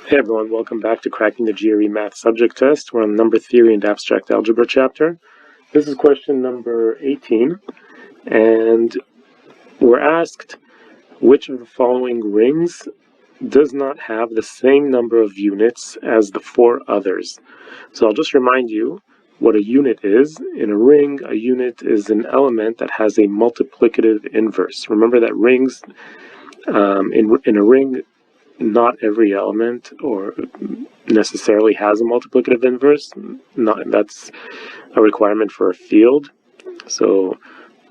Hey everyone, welcome back to Cracking the GRE Math Subject Test. We're on the Number Theory and Abstract Algebra chapter. This is question number 18, and we're asked which of the following rings does not have the same number of units as the four others. So I'll just remind you what a unit is. In a ring, a unit is an element that has a multiplicative inverse. Remember that rings, in a ring, not every element or necessarily has a multiplicative inverse. That's a requirement for a field. So,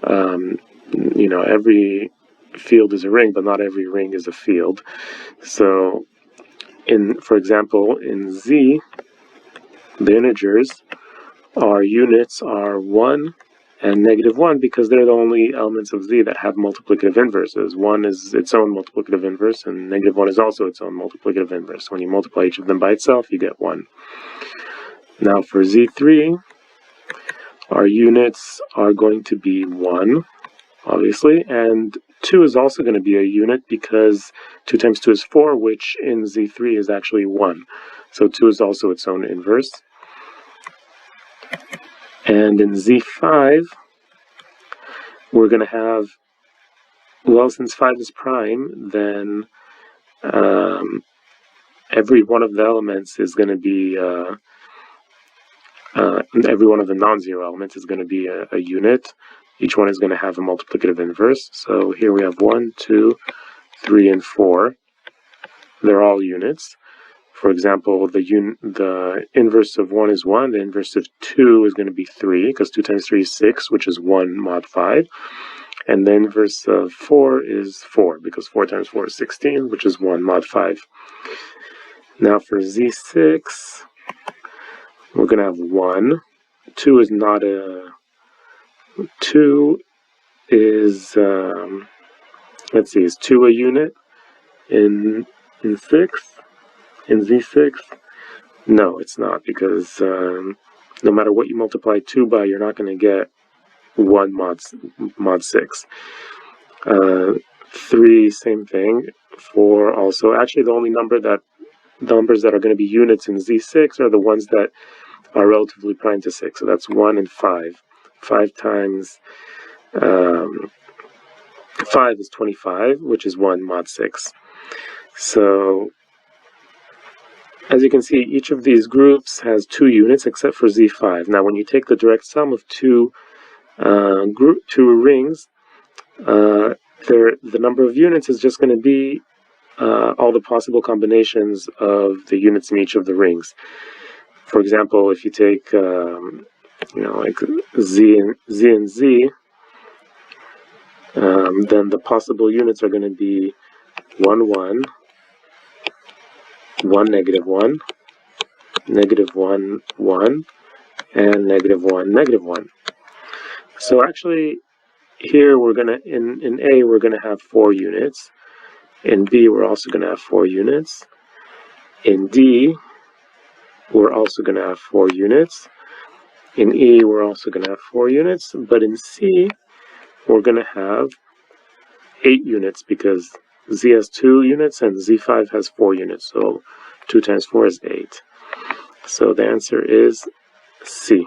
every field is a ring, but not every ring is a field. So, for example, in Z, the integers, our units are 1 and -1 because they're the only elements of Z that have multiplicative inverses. 1 is its own multiplicative inverse, and -1 is also its own multiplicative inverse. When you multiply each of them by itself, you get 1. Now for Z3, our units are going to be 1, obviously, and 2 is also going to be a unit because 2 times 2 is 4, which in Z3 is actually 1. So 2 is also its own inverse. And in Z5, we're going to have, well, since 5 is prime, then every one of the elements is going to be, every one of the non-zero elements is going to be a unit. Each one is going to have a multiplicative inverse. So here we have 1, 2, 3, and 4. They're all units. For example, the inverse of 1 is 1. The inverse of 2 is going to be 3, because 2 times 3 is 6, which is 1 mod 5. And the inverse of 4 is 4, because 4 times 4 is 16, which is 1 mod 5. Now for Z6, we're going to have 1. 2 is not a... 2 is... let's see, is 2 a unit in 6? In Z6? No, it's not, because no matter what you multiply 2 by, you're not going to get 1 mod 6. 3, same thing. 4 also. Actually, the only numbers that are going to be units in Z6 are the ones that are relatively prime to 6. So that's 1 and 5. 5 times 5 is 25, which is 1 mod 6. So, as you can see, each of these groups has 2 units except for Z5. Now, when you take the direct sum of two rings, the number of units is just going to be all the possible combinations of the units in each of the rings. For example, if you take, like Z and Z, then the possible units are going to be 1, 1, 1, -1, -1, 1, and -1, -1. So actually, here we're going to, in A, we're going to have 4 units. In B, we're also going to have 4 units. In D, we're also going to have 4 units. In E, we're also going to have 4 units. But in C, we're going to have 8 units because Z has 2 units and Z5 has 4 units. So 2 times 4 is 8. So the answer is C.